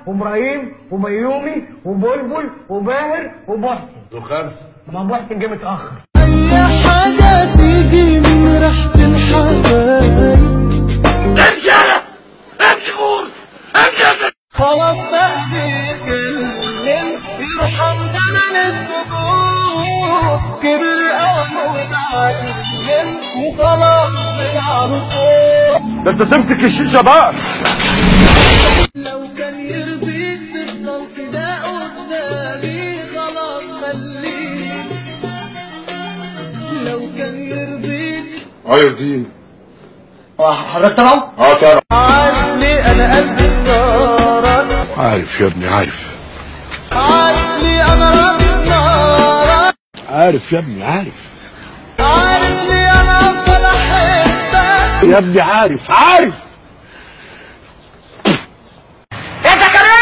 وابراهيم وبيومي وبلبل وباهر ومحسن. دول 5. ما محسن جه متاخر. اي حاجه تيجي من ريحه الحبايب. رجاله امشي قول امشي. خلاص تهديك الليل يرحم زمن السكوت. كبر قوم وتعلم وخلاص طلع له صوت. ده انت تمسك الشيشه بقى. لو كان يرضيك تفضل كده قدامي خلاص خليك. لو كان يرضيك يرضيني. حضرتك طبعا؟ طبعا. عارف ليه انا قلبي اختارك. عارف يا ابني عارف. عارف ليه انا راضي بنارك. عارف يا ابني عارف. عارف ليه انا افضل احبك. يا ابني عارف عارف. يا زكريا